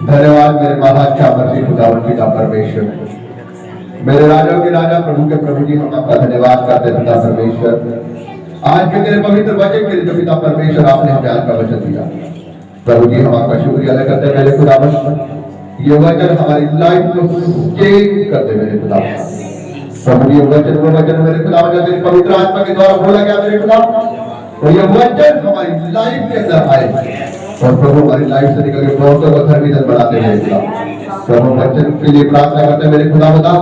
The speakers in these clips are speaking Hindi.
धन्यवाद मेरे महाचामर्सी खुदावन पिता परमेश्वर, मेरे राजाओं के राजा प्रभु के प्रभु जी, हम आपका धन्यवाद करते हैं पिता परमेश्वर। आज के तेरे पवित्र वचन के लिए पिता परमेश्वर आपने हमें आज का वचन दिया। प्रभु जी हम आपका शुक्रिया अदा करते हैं मेरे खुदावन, ये वचन हमारी लाइफ को चेंज कर दे मेरे खुदावन। प्रभु जी वो वचन मेरे खुदावन जो तेरी पवित्र आत्मा के द्वारा बोला गया मेरे खुदावन, और ये वचन हमारी लाइफ के अंदर आए और प्रभु हमारी लाइफ से निकल के बहुतों को धर्मी बनाते मेरे खुदा। प्रभु वचन के लिए प्रार्थना करते मेरे खुदा बता,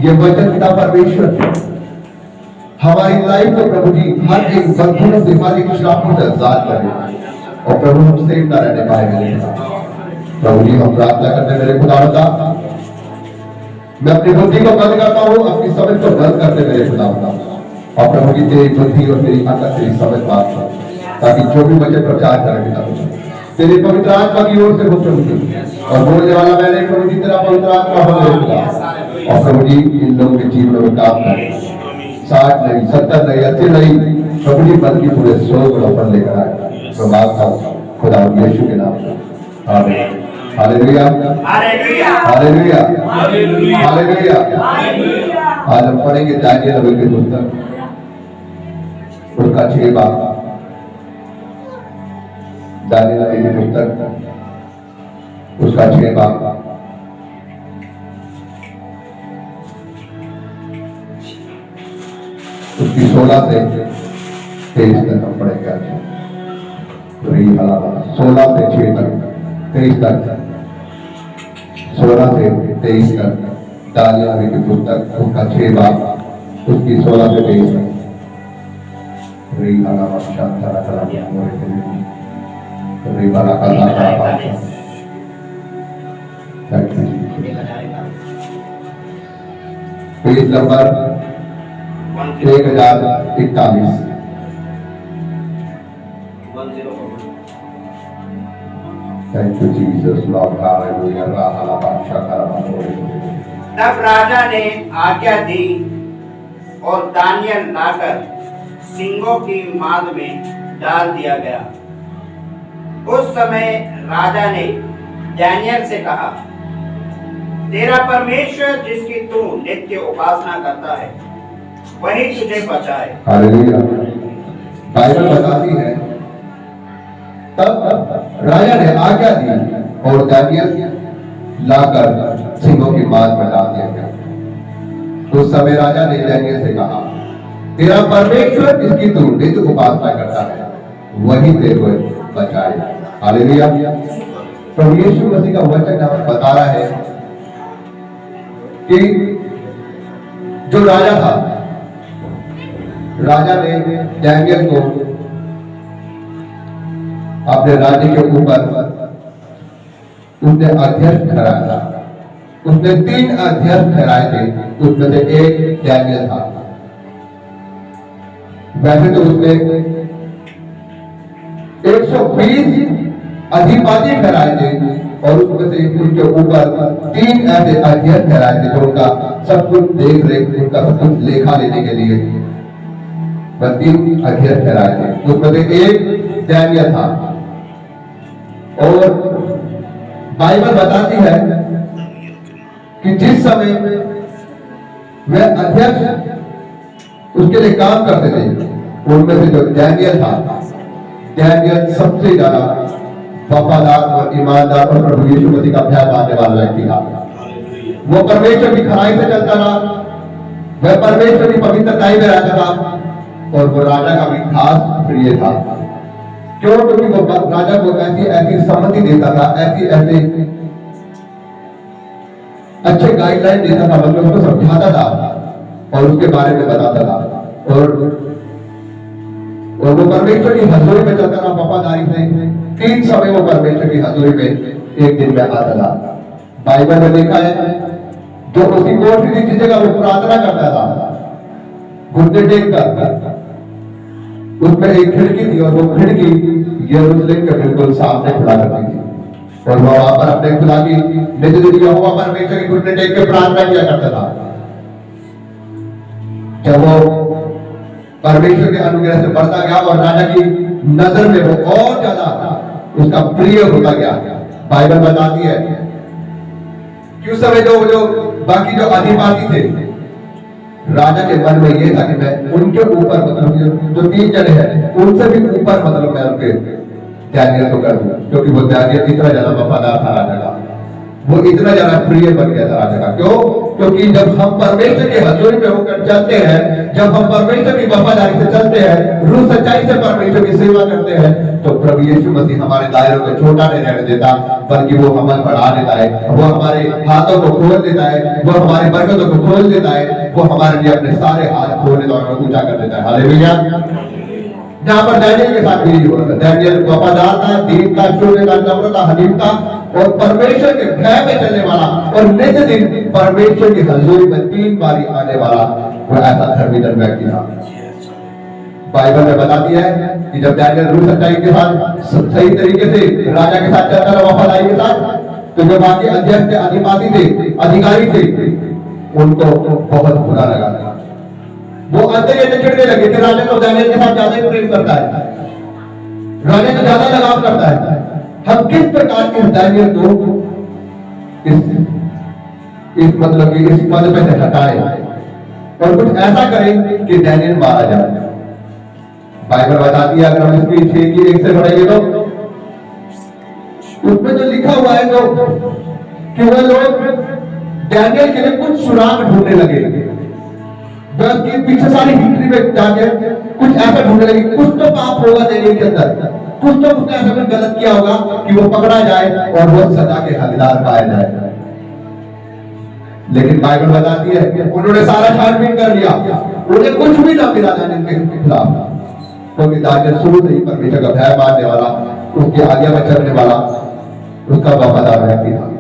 ये वचन पिता परमेश्वर हमारी लाइफ को प्रभु जी हर एक बंधनों से हर एक श्रापों से आजाद करे और प्रभु हम सेफ न रहने पाए मेरे खुदा। प्रभु जी हम प्रार्थना करते मेरे खुदा बता, मैं अपनी बुद्धि को बंद करता हूँ, अपनी समझ को बंद करते मेरे खुदा बता, और प्रभु जी तेरी बुद्धि और तेरी अकल तेरी समझ बात कर, ताकि जो भी वचन प्रचार करे पिता तेरे पवित्र आत्मा की ओर से हो प्रभु जी, और बोलने वाला मैंने प्रभु जी तेरा पवित्र आत्मा हो मेरे खुदा। और प्रभु जी इन लोगों के जीवन में काम करे, 60 नहीं 70 नहीं 80 नहीं प्रभु जी बल्कि पूरे 100 गुना फल लेकर आए। तो मांगता हूं खुदा यीशु के नाम से, आमीन। Hallelujah hallelujah hallelujah hallelujah. आज हम पढ़ेंगे दानियेल नबी की पुस्तक उसका 6 बाब, दानियेल नबी की पुस्तक उसका 6 बाब। उसकी 16 से 23 तक हम पढ़ेंगे आज। 16 से 6 तक 23 तक 16 से 23 तक दानियेल नबी की पुस्तक उसका 6 बाब उसकी 16 से 23 तक। Page number 1041। Thank you Jesus Lord hallelujah. तब राजा ने आज्ञा दी और दानियेल लाकर सिंहों की माद में डाल दिया गया। उस समय राजा ने दानियेल से कहा, तेरा परमेश्वर जिसकी तू नित्य उपासना करता है वही तुझे बचाए। हालेलुया। बाइबल बताती है तब राजा ने आज्ञा दी और दानियेल लाकर सिंहों की माद में डाल दिया गया। उस समय राजा ने दानियेल से कहा, तेरा परमेश्वर जिसकी तू नित्य उपासना करता है वही तेरे को बचाए। हालेलुया। प्रभु यीशु मसीह का वचन हमें बता रहा है कि जो राजा था, राजा ने दानियेल को अपने राज्य के ऊपर उसने अध्यक्ष ठहराया था। उसने 3 अध्यक्ष ठहराए थे, उसमें से एक दानियेल था। वैसे तो उसने 120 अधिपति ठहराए थे और उसमें से उनके ऊपर 3 ऐसे अध्यक्ष ठहराए थे जो उनका सब कुछ देख रेख, उनका सब कुछ लेखा लेने के लिए 3 अध्यक्ष ठहराए थे। उसमें से एक दानियेल था। और बाइबल बताती है कि जिस समय वह अध्यक्ष उसके लिए काम करते थे, उनमें से जो दानियेल था, दानियेल सबसे ज्यादा वफादार और ईमानदार और प्रभु यीशु मसीह का प्यार पाने वाला व्यक्ति था। वो परमेश्वर की खराई से चलता रहा, वह परमेश्वर की पवित्रताई में रहता था और वो राजा का भी खास प्रिय था। क्यों? क्योंकि वो राजा को ऐसी सम्मति देता था, ऐसे अच्छे गाइडलाइन देता था, मतलब उसको समझाता था और उसके बारे में बताता था। और वो परमेश्वर की हजूरी में चलता था वफादारी से। 3 समय वो परमेश्वर की हजूरी में एक दिन में आता था। बाइबल में देखा है जो उसकी कोठरी थी जिस जगह वो प्रार्थना करता था, घुटने टेक कर, उसमें एक खिड़की थी और वो खिड़की यरूशलेम के बिल्कुल सामने खुला करती थी और वो वहां पर अपने खुदा की निज यहोवा परमेश्वर के घुटने टेक के प्रार्थना किया करता था। जब वो परमेश्वर के अनुग्रह से बढ़ता गया और राजा की नजर में वो और ज्यादा उसका प्रिय होता गया, बाइबल बताती है कि उस समय जो बाकी जो अधिपति थे, राजा के मन में ये था कि मैं उनके ऊपर मतलब जो 3 जने हैं उनसे भी ऊपर मतलब मैं उनके दानियल को कर दूं, क्योंकि वो दानियल इतना ज्यादा वफादार था राजा का, वो इतना ज्यादा प्रिय बन गया था राजा का। क्यों? क्योंकि जब हम परमेश्वर की हजूरी में होकर चलते हैं, जब हम परमेश्वर की वफादारी से चलते हैं, रूह सच्चाई से परमेश्वर की सेवा करते हैं, तो प्रभु यीशु मसीह हमारे दायरों को छोटा नहीं रहने देता, बल्कि वो हमें बढ़ा देता है, वो हमारे हाथों को खोल देता है, वो हमारी बरकतों को खोल देता है, वो हमारे लिए अपने सारे हाथ खोल देता है और ऊंचा कर देता है। हालेलुया। जहां पर दानियल के साथ भी हुआ था, दानियल वफादार था, दीन था, शून्य था, नम्र था, हलीम था और परमेश्वर के भय में चलने वाला और नित्य दिन परमेश्वर की हजूरी में 3 बारी आने वाला वो ऐसा धर्मीधर व्यक्ति था। बाइबल में बताती है कि जब दानियल रूह सच्चाई के साथ सही तरीके से राजा के साथ चलता रहा वफादारी के साथ, तो जो बाकी अध्यक्ष थे, अधिपति थे, अधिकारी थे, उनको बहुत बुरा लगा। वो अंदर ये चिढ़ने लगे कि राजा तो दानियल के साथ ज्यादा ही प्रेम करता है, राजा को ज्यादा लगाव करता है, हम किस प्रकार के दानियल को इस मतलब कि इस पद पे से हटाए और कुछ ऐसा करें कि दानियल मारा जाए। बाइबल बताती है, अगर हम इसकी 6 की 1 से पढ़ेंगे तो उसमें जो लिखा हुआ है तो कि वह लोग दानियल के लिए कुछ सुराग ढूंढने लगे, बस के पीछे सारी हिस्ट्री में जाके कुछ ऐसा ढूंढने लगे, कुछ तो पाप होगा दानियल के अंदर, कुछ तो उसने ऐसा कुछ गलत किया होगा कि वो पकड़ा जाए और वो सजा के हकदार पाया जाए। लेकिन बाइबल बताती है कि उन्होंने सारा छानबीन कर लिया, उन्हें कुछ भी ना मिला दानियल के खिलाफ, क्योंकि दानियल शुरू से ही परमेश्वर का भय मानने वाला, उसकी आज्ञा में चलने वाला, उसका वफादार व्यक्ति था।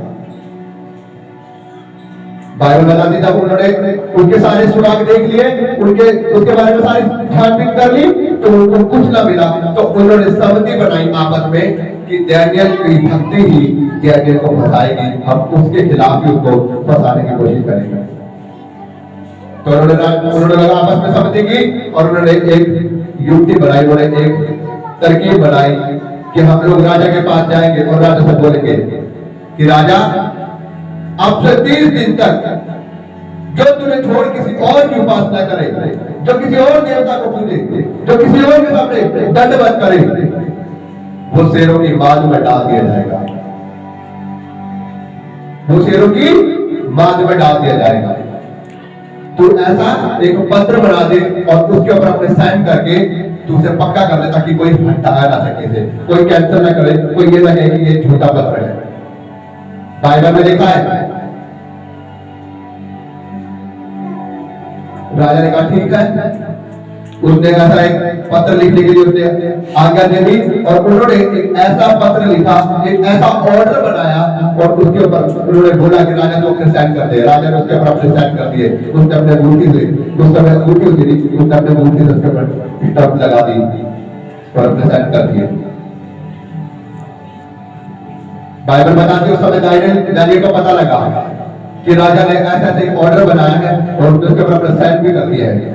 बाइबल बताती जब उन्होंने उनके सारे सुराग देख लिए, उसके बारे में सारी छानबीन कर ली, तो उनको कुछ ना मिला, तो उन्होंने सहमति बनाई आपस में कि दानियल की भक्ति ही दानियल को फंसाएगी, हम उसके खिलाफ ही उसको फंसाने की कोशिश करेंगे। तो उन्होंने लगा आपस में सहमति की और उन्होंने एक युक्ति बनाई, उन्होंने एक तरकीब बनाई कि हम लोग राजा के पास जाएंगे और राजा से बोलेंगे कि राजा, अब से 30 दिन तक जो तुम्हें छोड़ किसी और की उपासना करे, जो किसी और देवता को पूजे, जो किसी और के सामने दंडवत करे, वो शेरों की मांद में डाल दिया जाएगा, वो शेरों की मांद में डाल दिया जाएगा। तो ऐसा एक पत्र बना दे और उसके ऊपर अपने साइन करके तू उसे पक्का कर दे, ताकि कोई हटाया ना सके से, कोई कैंसिल ना करे, कोई ये ना कहे कि ये झूठा पत्र है। बाइबल में लिखा है, राजा ने कहा ठीक है, उसने ऐसा एक पत्र लिखने के लिए उसने आज्ञा दे दी और उन्होंने एक ऐसा पत्र लिखा, एक ऐसा ऑर्डर बनाया और उसके ऊपर उन्होंने बोला कि राजा तो अपने साइन कर दे। राजा ने उसके ऊपर अपने साइन कर दिए, उसने अपने अंगूठी से, उस समय अंगूठी होती थी, उसने अपने अंगूठी से उसके ऊपर स्टैंप लगा दी और अपने साइन कर दिए। बाइबल बताती है उस समय दानियल को पता लगा कि राजा ने ऐसा एक ऑर्डर बनाया है और उसके ऊपर अपना साइन भी कर दिया है।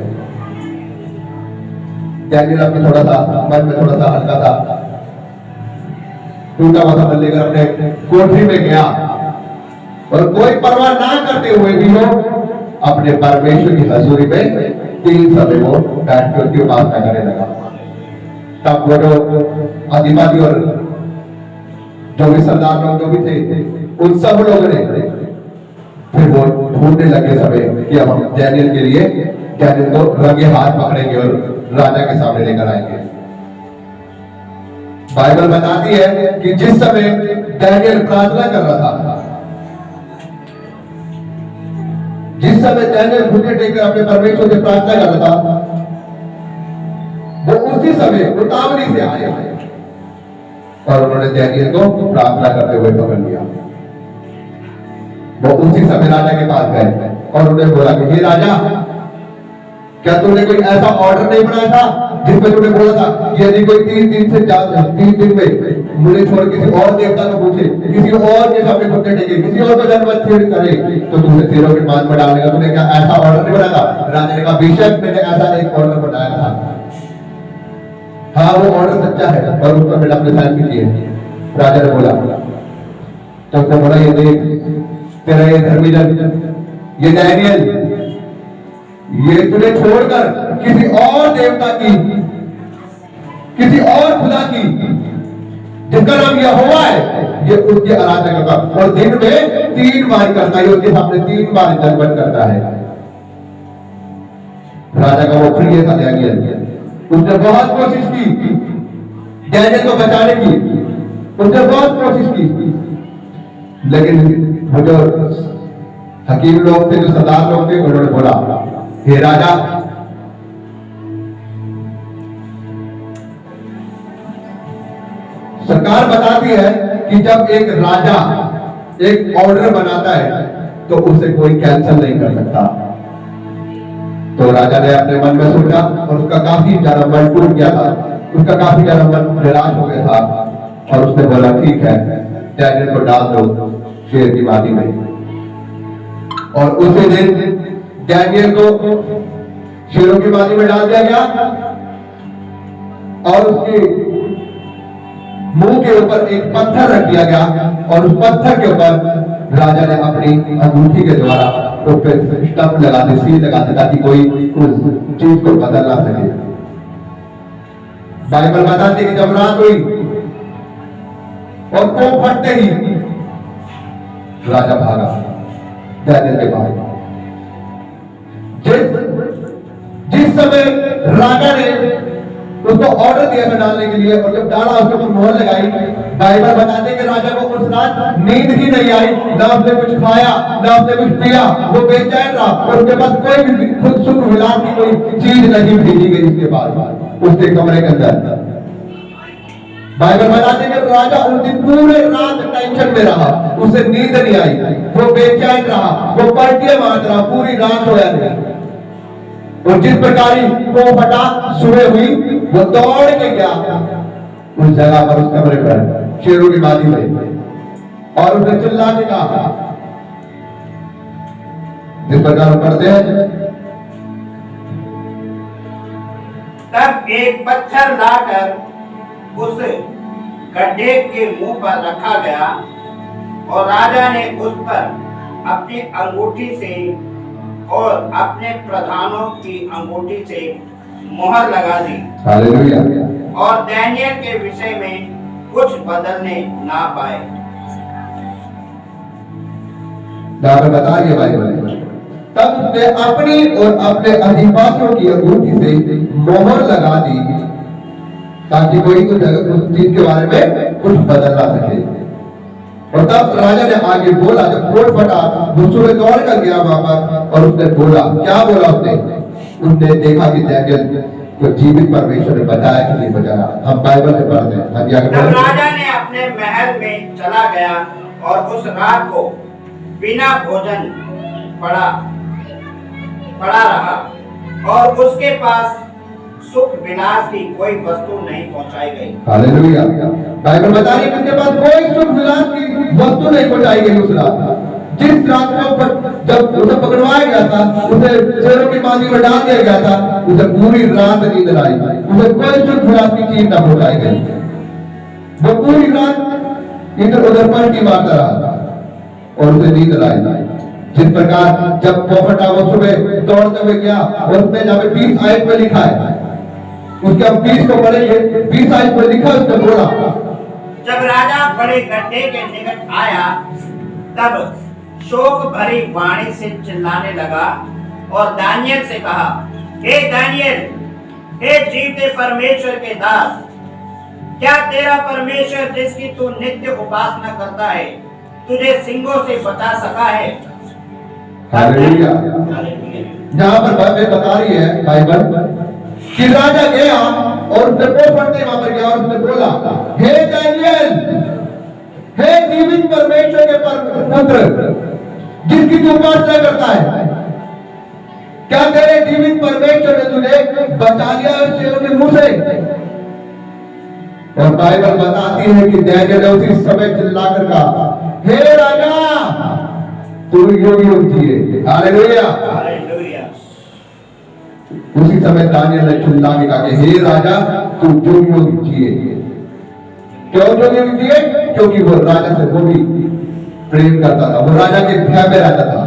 दानियल अपने थोड़ा सा मन में थोड़ा सा हल्का था, टूटा हुआ था, लेकर अपने कोठरी में गया और कोई परवाह ना करते हुए भी वो अपने परमेश्वर की हजूरी में 3 समय वो बैठ कर उसकी उपासना करने लगा। तब वो जो अधिपति और जो भी सरदार लोग जो भी थे, उन सब लोगों ने फिर वो ढूंढने लगे समय कि अब हम दानियल के लिए दानियल को रंगे हाथ पकड़ेंगे और राजा के सामने लेकर आएंगे। बाइबल बताती है कि जिस समय दानियल प्रार्थना कर रहा था, जिस समय दानियल घुटने टेक कर अपने परमेश्वर से प्रार्थना कर रहा था, वो उसी समय उतावली से आए और उन्होंने दानियल को प्रार्थना करते हुए पकड़ लिया। वो उसी समय राजा के पास गए और उन्हें बोला कि हे राजा, क्या तुमने कोई ऐसा ऑर्डर नहीं बनाया था जिसमें तुमने बोला था कि यदि कोई 3 दिन से ज्यादा 3 दिन में मुझे छोड़ किसी और देवता को पूछे, किसी और के सामने घुटने टेके, किसी और को दंडवत करे, तो तुमसे शेरों की मांद में डालने का तुमने क्या ऐसा ऑर्डर नहीं बनाया था? राजा ने कहा बेशक मैंने ऐसा एक ऑर्डर बनाया था, हाँ वो ऑर्डर सच्चा है और उस पर मैंने अपने साइन भी किए। राजा ने बोला तो उसने बोला ये देख तेरा ये धर्मीजन ये डैनियल ये तुझे छोड़कर किसी और देवता की किसी और खुदा की जिसका नाम यहोवा है ये उसकी आराधना करता और दिन में 3 बार करता है उसके सामने 3 बार दंडवत करता है। राजा का वो प्रिय था डैनियल, उसने बहुत कोशिश की डैनियल को बचाने की, उसने बहुत कोशिश की, लेकिन वो जो हकीम लोग थे जो सरदार लोग थे उन्होंने बोला हे राजा सरकार बताती है कि जब एक राजा एक ऑर्डर बनाता है तो उसे कोई कैंसिल नहीं कर सकता। तो राजा ने अपने मन में सोचा और उसका काफी ज्यादा मन टूट गया था, उसका काफी ज्यादा मन निराश हो गया था और उसने बोला ठीक है डैनियल को डाल दो शेर की बाती में। और उसी दिन डैनियल को शेरों की बाती में डाल दिया गया और उसके मुंह के ऊपर एक पत्थर रख दिया गया और उस पत्थर के ऊपर राजा ने अपनी अंगूठी के द्वारा उस पर स्टंप लगाते सील लगाते ताकि कोई उस चीज को बदल ना सके। बाइबल बताती है कि जब रात हुई और कोप फटते ही राजा भागा डैनियल के पास। जिस समय राजा ने उसको ऑर्डर दिया था डालने के लिए और जब डाला उसके ऊपर मोहर लगाई, बाइबल बताते हैं कि राजा को उस रात नींद ही नहीं आई, ना उसने कुछ खाया ना उसने कुछ पिया, वो बेचैन रहा और उसके पास कोई भी खुद सुख विलास की कोई चीज नहीं भेजी गई उसके पास उसके कमरे के अंदर। बाइबल बताते हैं कि राजा उस दिन पूरे रात टेंशन में रहा, उसे नींद नहीं आई, वो बेचैन रहा, वो पलटियां मारता रहा, पूरी रात सोया नहीं। और जिस प्रकार वो फटा सुबह हुई वो दौड़ के गया उस जगह पर उस कमरे पर शेरों की बाती में और उसने चिल्ला के कहा जिस प्रकार पढ़ते हैं तब एक पत्थर लाकर उस गड्ढे के मुंह पर रखा गया और राजा ने उस पर अपनी अंगूठी से और अपने प्रधानों की अंगूठी से मोहर लगा दी। हालेलुया। और डैनियल के विषय में कुछ बदलने ना पाए। बताइए बाइबल तब उसने अपनी और अपने अधिपतियों की अंगूठी से मोहर लगा दी ताकि कोई उस चीज के बारे में कुछ बदल ना सके। और तब राजा ने आगे बोला, जब कोट फटा वो सुबह दौड़ कर गया वहां पर और उसने बोला, क्या बोला उसने देखा कि डैनियल को जीवित परमेश्वर ने बचाया कि नहीं बचाया। हम बाइबल से पढ़ते हैं। तब राजा ने अपने महल में चला गया और उस रात को बिना भोजन पड़ा रहा और उसके पास सुख विलास की कोई वस्तु नहीं पहुंचाई गई। हालेलुया। बाइबल बता रही है उसके पास कोई सुख विलास की वस्तु नहीं पहुंचाई गई उस रात। जिस रात को जब उसे पकड़वाया गया था, उसे शेरों की बाती में डाल दिया गया था, उसे पूरी रात नींद आई, उसे कोई सुख विलास की चीज न पहुंचाई गई। वो पूरी रात इधर उधर पलटी मारता रहा और उसे नींद आई। जिस प्रकार जब पोपटा वो सुबह दौड़ते हुए गया और उसमें जब 20 आयत में लिखा है उसके अब 20 को पढ़ेंगे, 20 आयत में लिखा उसने बोला, जब राजा बड़े गड्ढे के निकट आया तब शोक भरी वाणी से चिल्लाने लगा और दानियल से कहा, हे दानियल, हे जीवते परमेश्वर के दास, क्या तेरा परमेश्वर जिसकी तू नित्य उपासना करता है तुझे सिंहों से बचा सका है? हालेलुया। यहाँ पर बाइबल बता रही है बाइबल कि राजा गया और उसने पोपट वहां पर गया और उसने बोला, हे दानियल, हे जीवित परमेश्वर के पुत्र जिसकी तू उपासना करता है, क्या तेरे जीवित परमेश्वर ने तुझे बचा लिया शेरों के मुंह से? और बाइबल बताती है कि दानियल ने उसी समय चिल्लाकर कहा, हे राजा तू योग योग जिए। हालेलुया। उसी समय दानियल ने चिल्ला के कहा कि हे राजा तू योग योग जिए। क्यों योग योग जिए? क्योंकि वो राजा से वो भी प्रेम करता था, वो राजा के भय में रहता था।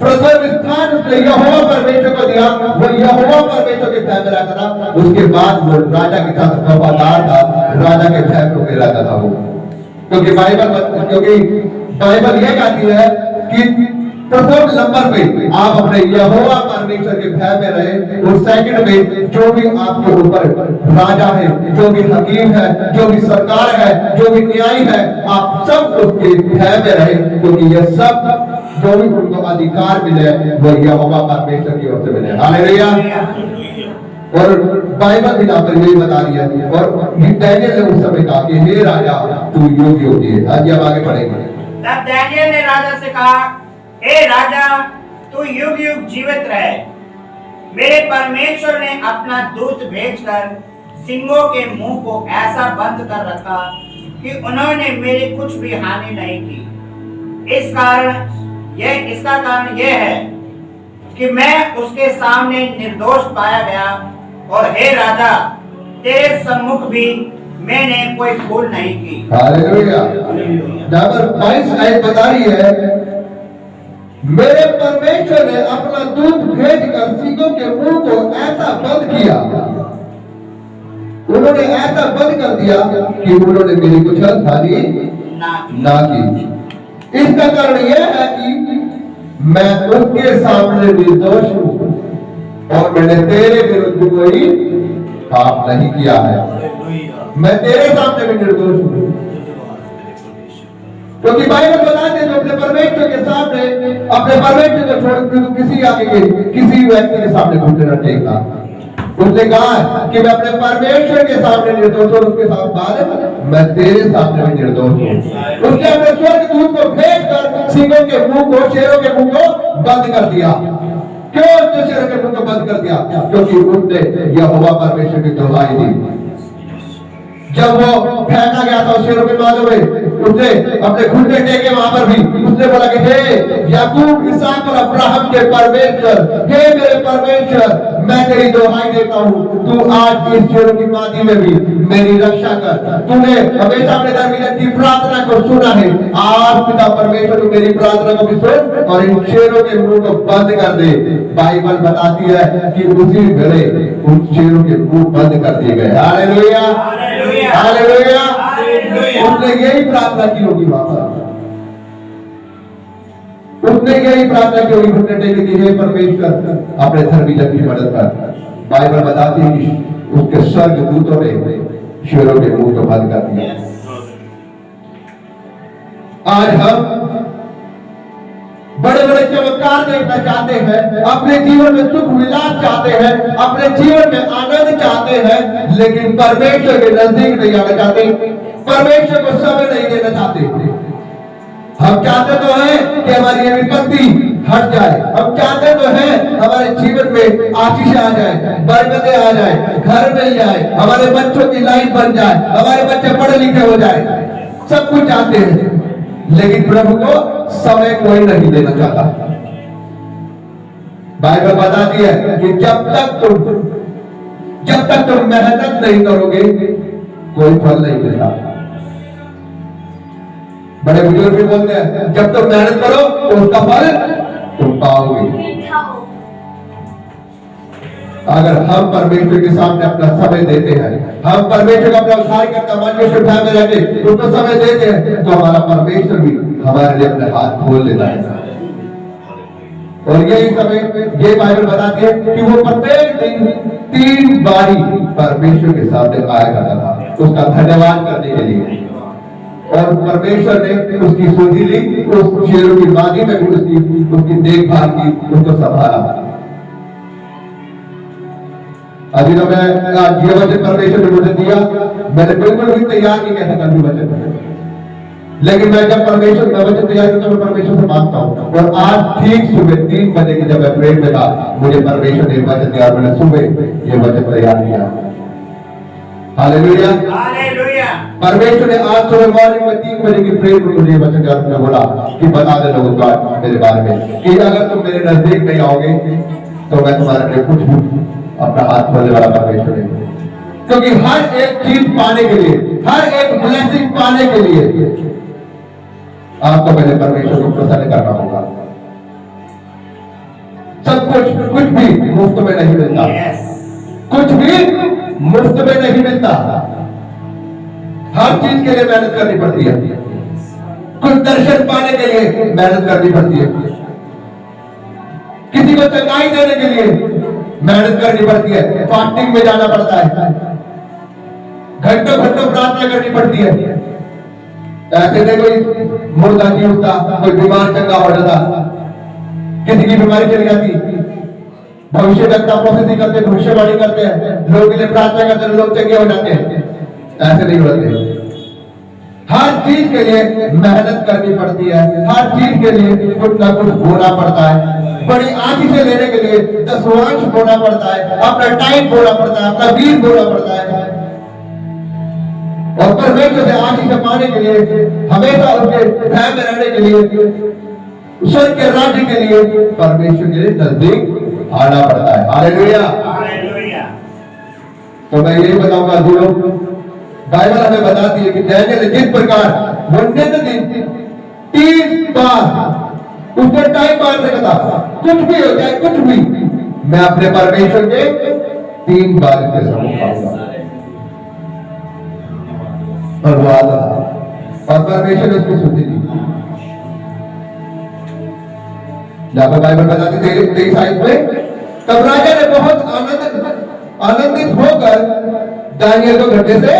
प्रथम स्थान उसने यहोवा परमेश्वर को दिया, वो यहोवा परमेश्वर के भय में रहता था। उसके बाद वो राजा के साथ वफादार था, राजा के भय में रहता था वो। क्योंकि बाइबल यह कहती है कि प्रथम नंबर पे आप अपने यहोवा परमेश्वर के भय में रहे, और सेकंड में जो भी आपके ऊपर राजा है, जो भी हकीम है, जो भी सरकार है, जो भी न्यायी है, आप सब उसके भय में रहे, क्योंकि ये सब जो भी उनको अधिकार मिले वो यहोवा परमेश्वर की ओर से मिले। हालेलुया। और बाइबल भी यहाँ पर यही बता रही है। और दानियेल ने उस समय कहा कि हे राजा तू योग्य होती है। आज अब आगे बढ़ेंगे। तब दानियेल ने राजा से कहा, हे राजा तू युग युग जीवित रहे। मेरे परमेश्वर ने अपना दूत भेजकर सिंहों के मुंह को ऐसा बंद कर रखा कि उन्होंने मेरी कुछ भी हानि नहीं की। इसका कारण यह है कि मैं उसके सामने निर्दोष पाया गया, और हे राजा तेरे सम्मुख भी मैंने कोई भूल नहीं की। हालेलुया। जहाँ पर 22 आयत बता रही है, मेरे परमेश्वर ने अपना दूत भेजकर सिंहों के मुंह को ऐसा बंद किया, उन्होंने ऐसा बंद कर दिया कि उन्होंने मेरी कुछ हानि ना की। इसका कारण यह है कि मैं उनके सामने निर्दोष हूं, और मैंने तेरे विरुद्ध कोई पाप नहीं किया है। मैं तेरे सामने भी निर्दोष हूं। क्योंकि बाइबल बताते हैं, जो अपने परमेश्वर के सामने अपने परमेश्वर को छोड़ किसी आगे के किसी व्यक्ति के सामने घुटने न टेकना। उसने कहा कि मैं अपने परमेश्वर के सामने निर्दोष हूं, उसके साथ बाद मैं तेरे सामने भी निर्दोष हूं। उसने अपने स्वर्गदूत को भेजकर सिंहों के मुंह को, शेरों के मुंह को बंद कर दिया। क्यों उसने शेरों के मुंह को बंद कर दिया? क्योंकि उसने यहोवा परमेश्वर की दुहाई दी। जब वो फेंका गया था शेरों के मादों में, उसने अपने घुटने टेके वहां पर भी। उसने बोला कि हे याकूब, इसहाक और अब्राहम के परमेश्वर, हे मेरे परमेश्वर, मैं तेरी दुहाई देता हूँ, तू आज इस शेरों की मादी में भी मेरी रक्षा कर। तूने हमेशा अपने धर्मी की प्रार्थना को सुना है, आज पिता परमेश्वर तू मेरी प्रार्थना को भी सुन और इन शेरों के मुंह को बंद कर दे। बाइबल बताती है कि उसी घड़े उन शेरों के मुंह बंद कर दिए गए। Hallelujah, hallelujah. उसने यही प्रार्थना की होगी वहां पर, उसने यही प्रार्थना की होगी घुटने टेके कि हे परमेश्वर अपने धर्मी जन की मदद कर। बाइबल बताती है कि उसके स्वर्गदूतों ने शेरों के मुंह को बंद कर दिया। आज हम बड़े बड़े चमत्कार देखना चाहते हैं, अपने जीवन में सुख विलास चाहते हैं, अपने जीवन में आनंद चाहते हैं, लेकिन परमेश्वर के नजदीक नहीं आना चाहते, परमेश्वर को समय नहीं देना चाहते। हम चाहते तो हैं कि हमारी ये विपत्ति हट जाए, हम चाहते तो हैं हमारे जीवन में आशीष आ जाए, बरकतें आ जाए, घर मिल जाए, हमारे बच्चों की लाइफ बन जाए, हमारे बच्चे पढ़े लिखे हो जाए, सब कुछ चाहते हैं, लेकिन प्रभु को समय कोई नहीं देना चाहता। बाइबल बताती है कि जब तक तुम मेहनत नहीं करोगे कोई फल नहीं मिलता। बड़े बुजुर्ग भी बोलते हैं, जब तुम मेहनत करो तो उसका फल तुम पाओगे। अगर हम परमेश्वर के सामने अपना समय देते हैं, हम परमेश्वर का अपना उद्धार करता परमेश्वर में रहते उसको समय देते हैं, तो हमारा परमेश्वर भी हमारे लिए अपने हाथ खोल लेता है। और यही समय ये बाइबल बताती है कि वो प्रत्येक दिन 3 बारी परमेश्वर के सामने आया करता था उसका धन्यवाद करने के लिए। और परमेश्वर ने उसकी सुधि ली, उस शेरों की मादी में भी उसकी देखभाल की, उसको संभाला। अभी तो मैं ये वचन परमेश्वर ने मुझे दिया, मैंने बिल्कुल भी तैयार नहीं किया था कल भी वचन, लेकिन मैं जब परमेश्वर का वचन तैयार करता हूं, मैं परमेश्वर से मांगता हूं। और आज ठीक सुबह 3 बजे की जब मैं प्रेयर में था, मुझे परमेश्वर ने वचन दिया, मैंने सुबह ये वचन तैयार किया। Hallelujah, hallelujah. परमेश्वर ने आज सुबह मॉर्निंग में 3 बजे की प्रेयर में मुझे वचन दिया, उसने बोला कि बता दे लोगों को मेरे बारे में कि अगर तुम मेरे नजदीक नहीं आओगे तो मैं तुम्हारे लिए कुछ भी अपना हाथ खोलने वाला परमेश्वर है। क्योंकि हर एक चीज पाने के लिए, हर एक ब्लेसिंग पाने के लिए आपको पहले परमेश्वर को प्रसन्न करना होगा। सब कुछ भी मुफ्त में नहीं मिलता, कुछ भी मुफ्त में नहीं मिलता, हर चीज के लिए मेहनत करनी पड़ती है। कुछ दर्शन पाने के लिए मेहनत करनी पड़ती है, किसी को चंगाई देने के लिए मेहनत करनी पड़ती है, फास्टिंग में जाना पड़ता है, घंटों घंटों प्रार्थना करनी पड़ती है। ऐसे नहीं कोई मुर्दा नहीं उठता, कोई बीमार चंगा हो जाता, किसी की बीमारी चली जाती, भविष्य वक्ता प्रोफेसी करते, भविष्यवाणी करते हैं, लोगों के लिए प्रार्थना करते हैं, लोग चंगे हो जाते हैं। ऐसे नहीं होते, हर चीज के लिए मेहनत करनी पड़ती है, हर चीज के लिए कुछ ना कुछ बोना पड़ता है। बड़ी आंखी से लेने के लिए दसवांश बोना पड़ता है, अपना टाइम बोना पड़ता है, अपना बीज बोना पड़ता है। और परमेश्वर से आंखी से पाने के लिए, हमेशा उसके भय में रहने के लिए, स्वर्ग के राज्य के लिए परमेश्वर के लिए नजदीक आना पड़ता है। Hallelujah, hallelujah. तो मैं यही बताऊंगा, जो लोग बाइबल हमें बताती है कि डैनियल ने जिस प्रकार वो दिन 30 बार उसने टाइम बार से कहा, कुछ भी हो जाए, कुछ भी, मैं अपने परमेश्वर के 3 बार के सम्मुख आऊंगा। और वो आता और परमेश्वर ने उसकी सुधी दी। जहां पर बाइबल बताती 23 में, तब राजा ने बहुत आनंदित होकर दानियल को गड्ढे से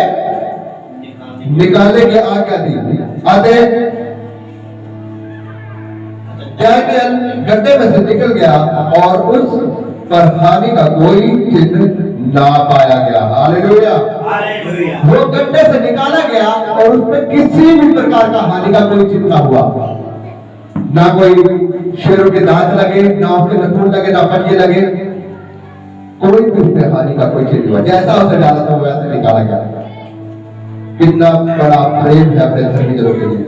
निकालने की आज्ञा दी। आते दानियल गड्ढे में से निकल गया और उस पर हानि का कोई चिन्ह ना पाया गया। Hallelujah, hallelujah. वो गड्ढे से निकाला गया और उसमें किसी भी प्रकार का हानि का कोई चिन्ह ना हुआ, ना कोई शेरों के दांत लगे, ना उसके नखून लगे, ना पंजे लगे, कोई भी उसमें हानि का कोई चिन्ह हुआ। जैसा उसे डाला था वैसे निकाला गया। कितना बड़ा प्रेम है अपने धर्मी जनों के लिए,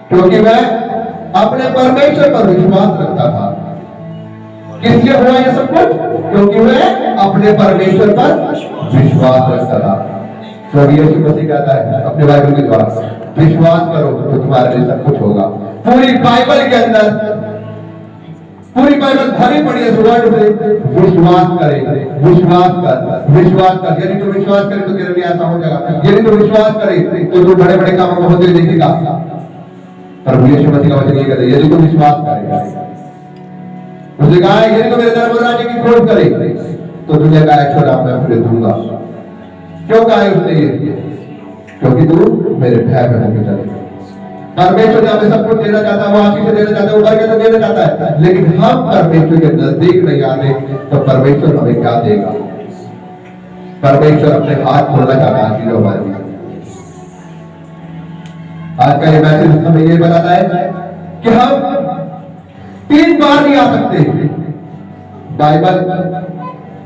क्योंकि मैं अपने परमेश्वर पर विश्वास रखता था। किस लिए हुआ ये सब कुछ? क्योंकि मैं अपने परमेश्वर पर विश्वास रखता था। प्रभु यीशु मसीह कहता है अपने बाइबल के द्वारा, विश्वास करो तो तुम्हारे लिए सब कुछ होगा। पूरी बाइबल के अंदर, पूरी बाइबल भरी पड़ी है वर्ड से, विश्वास करे, विश्वास कर, विश्वास कर। यदि तू विश्वास करे तो तेरे लिए ऐसा हो जाएगा। यदि तू विश्वास करे तो तू बड़े बड़े कामों को होते देखेगा। प्रभु यीशु मसीह का वचन ये कहता है, यदि तू विश्वास करेगा, उसने कहा है यदि तू मेरे धर्म राज्य की खोज करे तो दुनिया का ऐश्वर्य मैं फिर दूंगा। क्यों कहा है उसने ये? क्योंकि तू मेरे भय में होकर चलेगा। परमेश्वर हमें सब कुछ देना चाहता है, वो आशीष से देना चाहता है, उभर के तो देना चाहता है, लेकिन हम परमेश्वर के नजदीक नहीं आते तो परमेश्वर हमें क्या देगा? परमेश्वर अपने हाथ खोलना चाहता है चीजों हमारे। आज का ये मैसेज हमें ये बताता है कि हम 3 बार नहीं आ सकते। बाइबल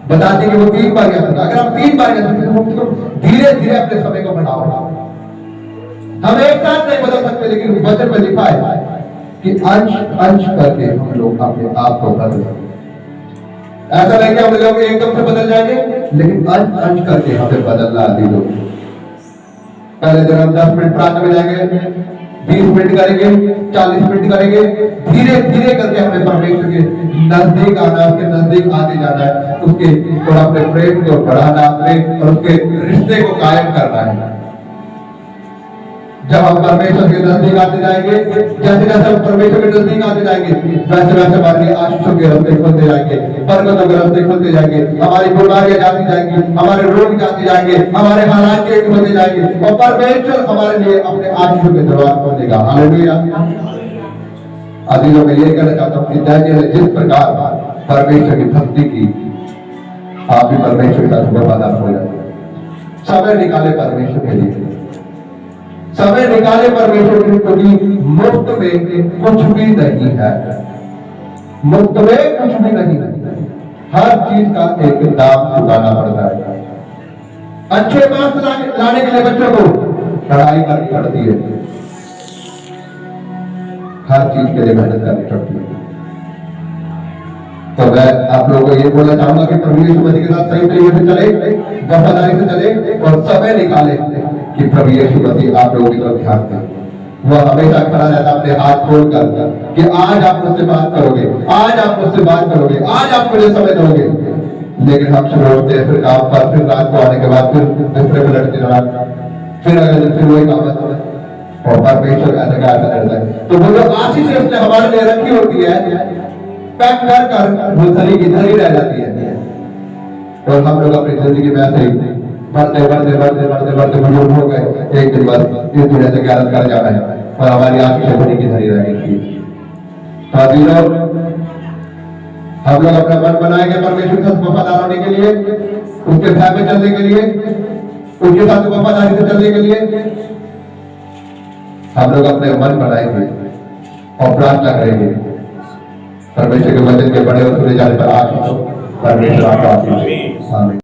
बताती है कि वो 3 बार आ सकता। अगर हम 3 बार आ सकते तो धीरे धीरे अपने समय को बढ़ाओ। हम एक साथ नहीं बदल सकते, लेकिन वचन में लिखा है कि अंश अंश करके हम लोग अपने आप को बदल सकते। ऐसा नहीं कि हम लोग एकदम से बदल जाएंगे, लेकिन अंश अंश करके हमें बदलना दी लो। पहले दिन हम 10 मिनट प्रार्थना में जाएंगे, 20 मिनट करेंगे, 40 मिनट करेंगे, धीरे धीरे करके हमें परमेश्वर के नजदीक आना है, उसके नजदीक आते जाना है, उसके और अपने प्रेम को बढ़ाना, प्रेम और उसके रिश्ते को कायम करना है। जब हम परमेश्वर के नजदीक आते जाएंगे, जैसे जैसे हम परमेश्वर के नजदीक आते जाएंगे, वैसे वैसे हमारे आशीषों के रास्ते खुलते जाएंगे, बरकतों के रास्ते खुलते जाएंगे, हमारी बीमारियां जाती जाएंगी, हमारे रोग जाते जाएंगे, हमारे हालात चेंज होते जाएंगे और परमेश्वर हमारे लिए अपने आशीषों के दरवाजे खोलेगा। हालेलुया। अजीजों, मैं ये कहना चाहता हूँ कि दानियल ने जिस प्रकार परमेश्वर की भक्ति की, आप भी परमेश्वर का वफादार हो जाए। समय निकाले परमेश्वर के लिए, समय निकाले परमेश्वर के लिए, क्योंकि मुफ्त में कुछ भी नहीं है। मुफ्त में कुछ भी नहीं है, हर चीज का एक दाम चुकाना पड़ता है। अच्छे मार्क्स लाने के लिए बच्चों को पढ़ाई करनी पड़ती है, हर चीज के लिए मेहनत करनी पड़ती है। तो मैं आप लोगों को ये बोलना चाहूंगा कि प्रभु यीशु मसीह के साथ सही तरीके से चले, वफादारी से चले और समय निकाले कि प्रभु यीशु मसीह आप लोगों की तरफ ध्यान दें। वह हमेशा खड़ा रहता अपने हाथ खोलकर कि आज आप मुझसे बात करोगे, आज आप मुझसे बात करोगे, आज आप मुझे समय दोगे। लेकिन हम शुरू होते हैं फिर काम पर, फिर रात को आने के बाद फिर दूसरे मिनट के दौरान फिर अगले दिन फिर वही काम है और परमेश्वर ऐसा करता है। तो वो जो आशीष उसने हमारे लिए रखी होती है पैक कर कर वो धनी की धनी रह जाती है और हम लोग अपनी जिंदगी में ऐसे ही बढ़ते बढ़ते बढ़ते बढ़ते बढ़ते बुजुर्ग हो गए। एक दिन बाद इस दुनिया से ज्ञान कर जाना है और हमारी आशीष धनी की धनी रह गई थी। हम लोग अपना मन बनाएंगे परमेश्वर के साथ वफादार होने के लिए, उसके भय में चलने के लिए, उसके साथ वफादारी से चलने के लिए हम लोग अपने मन बनाएंगे और प्रार्थना करेंगे परमेश्वर के वचन के बड़े और सुने जाने पर आशीष परमेश्वर आपका आशीष। आमीन।